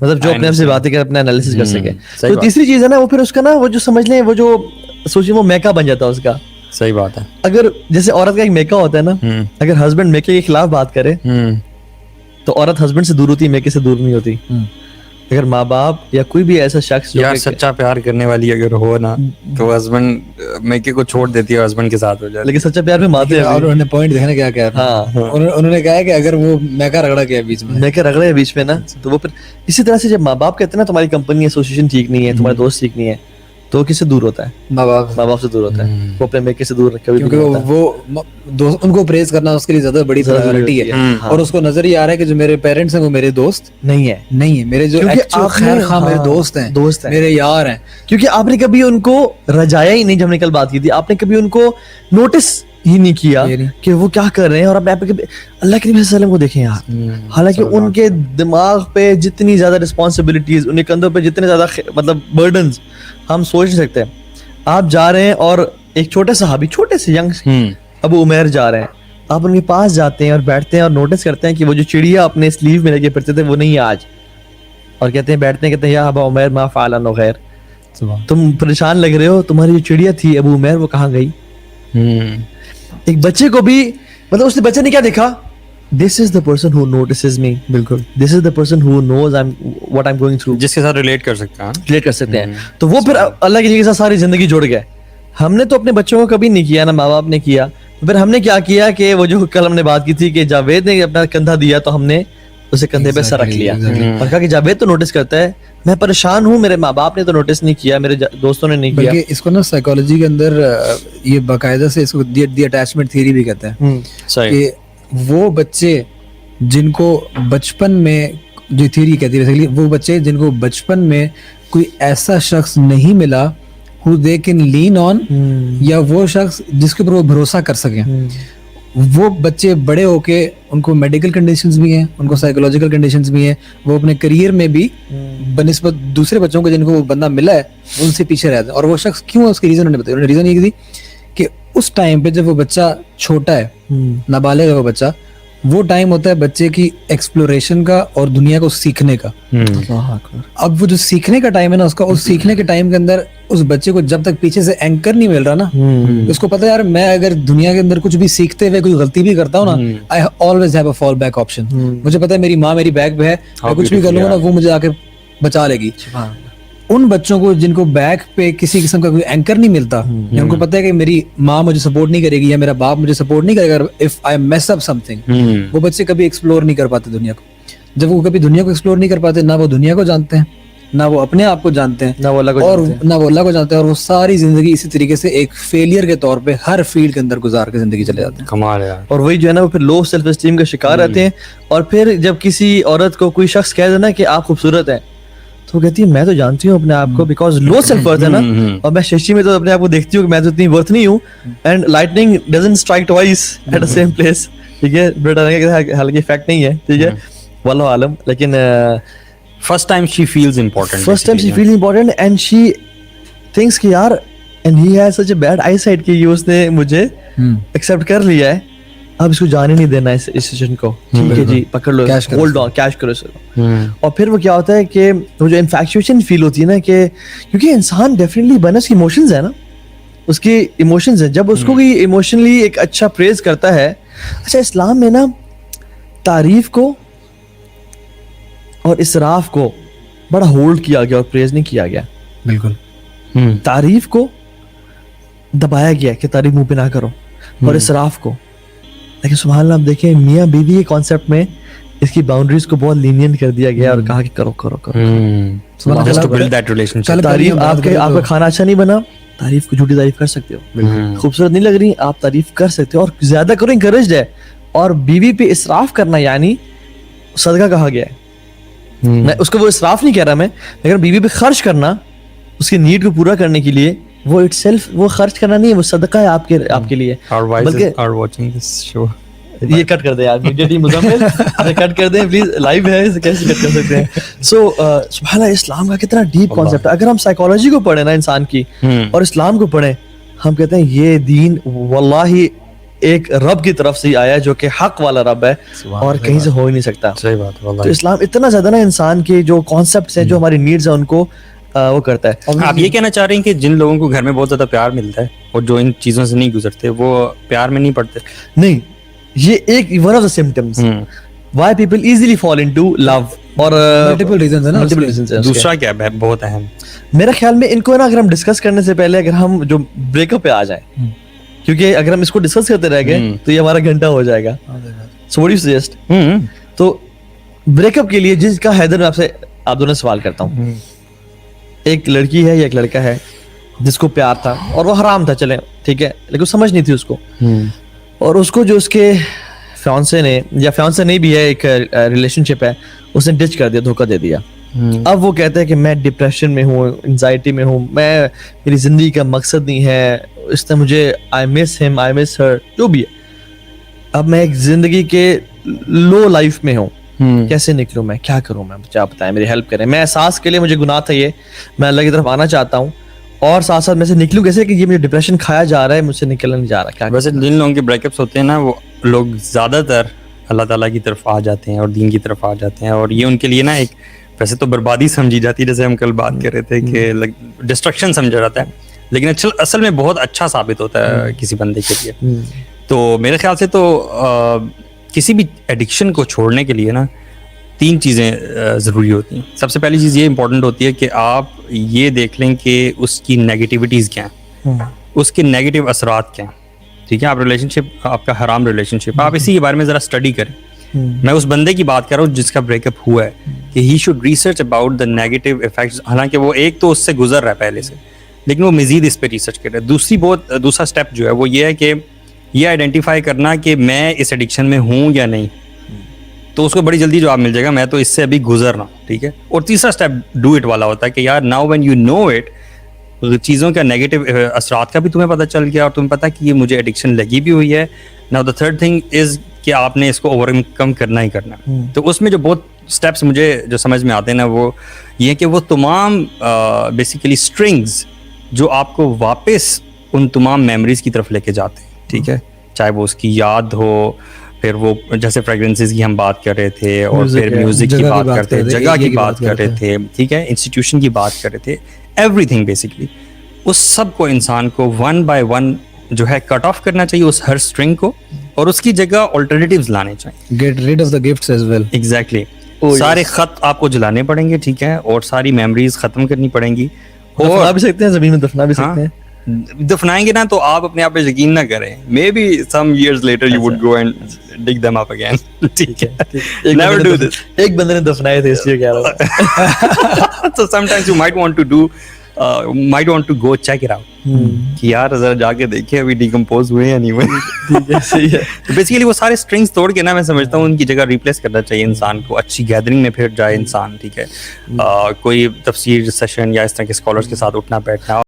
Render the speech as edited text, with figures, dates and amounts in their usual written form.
مطلب جو اپنے آپ سے باتیں کر اپنا انالیسس کر سکے. تو تیسری چیز ہے نا وہ پھر اس کا نا وہ جو سمجھ لیں وہ جو سوچیں وہ میکا بن جاتا ہے اس کا. صحیح بات ہے. اگر جیسے عورت کا ایک میکا ہوتا ہے نا, اگر ہسبینڈ میکے کے خلاف بات کرے تو عورت ہسبینڈ سے دور ہوتی ہے, میکے سے دور نہیں ہوتی. اگر ماں باپ یا کوئی بھی ایسا شخص یار سچا پیار کرنے والی اگر ہو نا تو ہسبینڈ میکے کو چھوڑ دیتی ہے, ہسبینڈ کے ساتھ ہو جاتی ہے. لیکن سچا پیار میں ماتے ہیں. اور انہوں نے پوائنٹ دیکھنا کیا کہا تھا, انہوں نے کہا ہے کہ اگر وہ میکا رگڑا گیا بیچ میں, میکا رگڑا ہے بیچ میں نا, تو وہ پھر اسی طرح سے جب ماں باپ کہتے ہیں نا تمہاری کمپنی ایسوسیشن ٹھیک نہیں ہے, تمہارے دوست ٹھیک نہیں ہے, تو کس سے دور ہوتا ہے؟ ماں باپ سے دور ہوتا ہے. وہ اپنے میکے سے دور کبھی بھی نہیں ہوتا, وہ ان کو پریز کرنا اس کے لیے زیادہ بڑی پرائیورٹی ہے. اور اس کو نظر ہی آ رہا ہے کہ جو میرے پیرنٹس ہیں وہ میرے دوست نہیں ہے, میرے جو خیر خواہ میرے دوست ہیں, میرے یار ہیں. کیونکہ آپ نے کبھی ان کو رجایا ہی نہیں. جب ہم نے کل بات کی تھی, آپ نے کبھی ان کو نوٹس ہی نہیں کیا کہ وہ کیا کر رہے ہیں. اور آپ اللہ کے نبی صلی اللہ علیہ وسلم کو دیکھیں یار, حالانکہ ان کے دماغ پہ جتنی زیادہ رسپانسبلٹیز, ان کے کندھوں پہ جتنے زیادہ مطلب برڈنز ہم سوچ نہیں سکتے. آپ جا رہے ہیں اور ایک چھوٹے صحابی, چھوٹے سے ینگ ابو عمیر جا رہے ہیں, آپ ان کے پاس جاتے ہیں اور بیٹھتے ہیں اور نوٹس کرتے ہیں کہ وہ جو چڑیا اپنے سلیو میں لے کے پھرتے تھے وہ نہیں ہے آج, اور کہتے ہیں بیٹھتے ہیں کہتے ہیں یا ابا عمیر ما فعل غیر, تم پریشان لگ رہے ہو, تمہاری جو چڑیا تھی ابو عمیر وہ کہاں گئی. ایک بچے کو بھی مطلب اس نے بچے نے کیا دیکھا, this is the person who notices me. بالکل this is the person who knows what I'm going through, جس کے ساتھ ریلیٹ کر سکتے ہیں. تو وہ پھر اللہ کے ساتھ ساری زندگی جڑ گئے. ہم نے تو اپنے بچوں کو کبھی نہیں کیا, نہ ماں باپ نے کیا. پھر ہم نے کیا کیا کہ وہ جو کل ہم نے بات کی تھی کہ جاوید نے اپنا کندھا دیا تو ہم نے اسے کندھے پہ سر رکھ لیا اور کہا کہ جاوید تو نوٹس کرتا ہے, میں پریشان ہوں, میرے ماں باپ نے تو نوٹس نہیں کیا, میرے دوستوں نے نہیں کیا. بلکہ اس کو نا سائیکالوجی کے اندر یہ باقاعدہ سے اس کو دی اٹیچمنٹ تھیوری بھی کہتے ہیں کہ وہ بچے جن کو بچپن میں, جو تھیوری کہتی ہے وہ بچے جن کو بچپن میں کوئی ایسا شخص نہیں ملا who they can lean on, یا وہ شخص جس کے اوپر وہ بھروسہ کر سکیں, وہ بچے بڑے ہو کے ان کو میڈیکل کنڈیشنز بھی ہیں, ان کو سائیکولوجیکل کنڈیشنز بھی ہیں, وہ اپنے کریئر میں بھی بنسبت دوسرے بچوں کو جن کو وہ بندہ ملا ہے ان سے پیچھے رہتے ہیں. اور وہ شخص کیوں, اس کی ریزن انہوں نے بتایا. ریزن یہ تھی کہ اس ٹائم پہ جب وہ بچہ چھوٹا ہے, نابالغ ہے وہ بچہ, وہ ٹائم ہوتا ہے بچے کی ایکسپلوریشن کا اور دنیا کو سیکھنے کا. اب وہ جو سیکھنے کا ٹائم ہے نا اس کا, اس سیکھنے کے ٹائم کے اندر اس بچے کو جب تک پیچھے سے اینکر نہیں مل رہا نا, اس کو پتا ہے یار میں اگر دنیا کے اندر کچھ بھی سیکھتے ہوئے کوئی غلطی بھی کرتا ہوں نا, I always have a fall back option. مجھے پتا ہے میری ماں میری بیک پہ ہے, میں کچھ بھی کر لوں گا نا وہ مجھے آ کے بچا لے گی. ان بچوں کو جن کو بیک پہ کسی قسم کا کوئی اینکر نہیں ملتا, یا ان کو پتا ہے کہ میری ماں مجھے سپورٹ نہیں کرے گی یا میرا باپ مجھے سپورٹ نہیں کرے گا if I mess up something, وہ بچے کبھی ایکسپلور نہیں کر پاتے دنیا کو. جب وہ کبھی دنیا کو ایکسپلور نہیں کر پاتے, نہ وہ دنیا کو جانتے ہیں, نہ وہ اپنے آپ کو جانتے ہیں, نہ وہ اللہ کو جانتے ہیں, اور وہ ساری زندگی اسی طریقے سے ایک فیلئر کے طور پہ ہر فیلڈ کے اندر گزار کے زندگی چلے جاتے ہیں. کمال ہے. اور وہی جو ہے نا وہ پھر لو سیلف اسٹیم کا شکار رہتے ہیں. اور پھر جب کسی عورت کو کوئی شخص کہہ دینا کہ آپ خوبصورت ہیں, تو کہتی ہے میں تو جانتی ہوں اپنے آپ کو, بیکاز لو سیلف ورتھ ہے نا, اور میں شیشی میں تو اپنے آپ کو دیکھتی ہوں کہ میں تو اتنی ورتھ نہیں ہوں. And lightning doesn't strike twice at the same place. ٹھیک ہے, حالانکہ فیکٹ نہیں ہے, ٹھیک ہے, واللہ عالم. لیکن first time she feels important and she thinks کہ یار, and he has such a bad eyesight کہ اس نے مجھے ایکسیپٹ کر لیا ہے, اب اس کو جانے نہیں دینا اس سچویشن کو. ٹھیک ہے جی, پکڑ لو, ہولڈ آن, کیش کرو اس کو. اور پھر وہ کیا ہوتا ہے کہ وہ جو انفیکچویشن فیل ہوتی ہے نا, کہ کیونکہ انسان ڈیفینیٹلی بنا اس کی ایموشنز ہے نا, اس کی ایموشنز ہیں. جب اس کو کوئی ایموشنلی ایک اچھا پریز کرتا ہے. اچھا اسلام میں نا تعریف کو اور اسراف کو بڑا ہولڈ کیا گیا اور پریز نہیں کیا گیا. بالکل. تعریف کو دبایا گیا کہ تعریف منہ پہ نہ کرو, اور اسراف کو. لیکن سبحان اللہ آپ دیکھیں میاں بیوی کے کانسیپٹ میں اس کی باؤنڈریز کو بہت لینینٹ کر دیا گیا اور کہا کہ کرو کرو کرو. تعریف آپ کا کھانا اچھا نہیں بنا, تعریف کو جھوٹی تعریف کر سکتے ہو. خوبصورت نہیں لگ رہی, آپ تعریف کر سکتے ہو, اور زیادہ کرو انکریجڈ ہے. اور بیوی پہ اسراف کرنا یعنی صدقہ کہا گیا ہے. میں اس کو وہ اسراف نہیں کہہ رہا میں, لیکن بیوی پہ خرچ کرنا اس کی نیڈ کو پورا کرنے کے لیے, وہ اٹ سیلف وہ خرچ کرنا نہیں ہے, وہ صدقہ ہے آپ کے لیے. یہ کٹ کر دیں یار, مزمل کٹ کر دیں پلیز, لائیو ہے کیسے کٹ کر سکتے ہیں. سو سبحان اللہ اسلام کا کتنا ڈیپ کانسیپٹ ہے. اگر ہم سائیکالوجی کو پڑھیں نا انسان کی, اور اسلام کو پڑھیں, ہم کہتے ہیں یہ دین واللہ ایک رب کی طرف سے ہی آیا ہے جو کہ حق والا رب ہے اور کہیں سے ہو ہی نہیں سکتا. صحیح بات ہے. تو اسلام اتنا زیادہ نا انسان کے جو کانسیپٹس ہیں جو ہماری نیڈز ہیں ان کو وہ کرتا ہے. آپ یہ کہنا چاہ رہے ہیں کہ جن لوگوں کو گھر میں بہت زیادہ پیار ملتا ہے اور جو ان چیزوں سے نہیں گزرتے وہ پیار میں نہیں پڑتے؟ نہیں, یہ ایک one of the symptoms why people easily fall into love اور multiple reasons ہے نا. دوسرا کیا ہے بہت اہم؟ میرا خیال میں ان کو نا اگر ہم ڈسکس کرنے سے پہلے اگر ہم جو بریک اپ پہ آ جائیں, کیونکہ اگر ہم اس کو ڈسکس کرتے رہ گئے تو یہ ہمارا گھنٹہ ہو جائے گا. سو what do you suggest؟ تو بریک اپ کے لیے جس کا حیدر میں آپ دونوں سوال کرتا ہوں, ایک لڑکی ہے یا ایک لڑکا ہے جس کو پیار تھا اور وہ حرام تھا, چلیں ٹھیک ہے, لیکن سمجھ نہیں تھی اس کو, اور اس کو جو اس کے فیانسے نے یا فیانسے نہیں بھی ہے, ایک ریلیشن شپ ہے, اس نے ڈچ کر دیا, دھوکہ دے دیا. اب وہ کہتا ہے کہ میں ڈپریشن میں ہوں, انزائٹی میں ہوں, میری زندگی کا مقصد نہیں ہے, اس نے مجھے آئی مس ہم, آئی مس ہر, جو بھی ہے. اب میں ایک زندگی کے لو لائف میں ہوں, کیسے نکلوں میں, کیا کروں میں, مجھے آپ بتائیں, میری ہیلپ کریں. میں احساس کے لیے مجھے گناہ تھا یہ, میں اللہ کی طرف آنا چاہتا ہوں, اور ساتھ ساتھ میں سے نکلوں کیسے کہ یہ مجھے ڈپریشن کھایا جا رہا ہے, مجھ سے نکلنا نہیں جا رہا. ویسے جن لوگوں کے بریک اپس ہوتے ہیں نا وہ لوگ زیادہ تر اللہ تعالیٰ کی طرف آ جاتے ہیں اور دین کی طرف آ جاتے ہیں, اور یہ ان کے لیے نا ایک ویسے تو بربادی سمجھی جاتی ہے, جیسے ہم کل بات کر رہے تھے کہ ڈسٹرکشن سمجھا جاتا ہے, لیکن اصل میں بہت اچھا ثابت ہوتا ہے کسی بندے کے لیے. تو میرے خیال سے تو کسی بھی ایڈکشن کو چھوڑنے کے لیے نا 3 چیزیں ضروری ہوتی ہیں. سب سے پہلی چیز یہ امپورٹنٹ ہوتی ہے کہ آپ یہ دیکھ لیں کہ اس کی نیگیٹیوٹیز کیا ہیں, اس کے نیگیٹو اثرات کیا ہیں. ٹھیک ہے, آپ ریلیشن شپ, آپ کا حرام ریلیشن شپ, آپ اسی کے بارے میں ذرا اسٹڈی کریں. میں اس بندے کی بات کر رہا ہوں جس کا بریک اپ ہوا ہے, کہ he should research about the negative effects. حالانکہ وہ ایک تو اس سے گزر رہا ہے پہلے سے, لیکن وہ مزید اس پہ ریسرچ کر رہا ہے. دوسرا اسٹیپ جو ہے وہ یہ ہے کہ یہ آئیڈینٹیفائی کرنا کہ میں اس ایڈکشن میں ہوں یا نہیں. تو اس کو بڑی جلدی جواب مل جائے گا, میں تو اس سے ابھی گزر رہا ہوں. ٹھیک ہے. اور تیسرا اسٹیپ ڈو اٹ والا ہوتا ہے کہ یار now when you know it, چیزوں کا نیگیٹو اثرات کا بھی تمہیں پتہ چل گیا اور تمہیں پتہ کہ یہ مجھے ایڈکشن لگی بھی ہوئی ہے. Now the third thing is کہ آپ نے اس کو اوور کم کرنا ہی کرنا. تو اس میں جو بہت اسٹیپس مجھے جو سمجھ میں آتے ہیں نا وہ یہ کہ وہ تمام بیسیکلی اسٹرنگز جو آپ کو واپس ان تمام میموریز کی طرف لے کے جاتے ہیں. ٹھیک ہے, چاہے وہ اس کی یاد ہو, پھر وہ جیسے فریگرنسز کی ہم بات کر رہے تھے, اور پھر میوزک کی بات کرتے تھے, جگہ کی بات کر رہے تھے, ٹھیک ہے, انسٹیٹیوشن کی بات کر رہے تھے, ایوری تھنگ بیسکلی. اس سب کو انسان کو 1 by 1 جو ہے کٹ آف کرنا چاہیے, اس ہر اسٹرنگ کو, اور اس کی جگہ آلٹرنیٹیوز لانے چاہیے. Get rid of the gifts as well. Exactly. سارے خط آپ کو جلانے پڑیں گے, ٹھیک ہے, اور ساری میموریز ختم کرنی پڑیں گی. دفنا بھی سکتے ہیں, زمین میں دفنا بھی سکتے ہیں. دفنائیں گے نا تو آپ اپنے آپ پہ یقین نہ کریں, maybe some years later you would go and dig them up again. ٹھیک ہے, نیور ڈو دس. ایک بندے نے دفنائے تھے اس لیے کہہ رہا ہوں. So sometimes you might want to go check it out کہ یار ذرا جا کے دیکھیں ابھی ڈیکمپوز ہوئے یا نہیں ہوئے. ٹھیک ہے, صحیح ہے. تو بیسیکلی وہ سارے اسٹرنگس توڑ کے نا میں سمجھتا ہوں ان کی جگہ ریپلیس کرنا چاہیے انسان کو. اچھی گیدرنگ میں پھر جائے انسان, ٹھیک ہے, کوئی تفسیر سیشن یا اس طرح کے اسکالرس کے ساتھ اٹھنا بیٹھنا.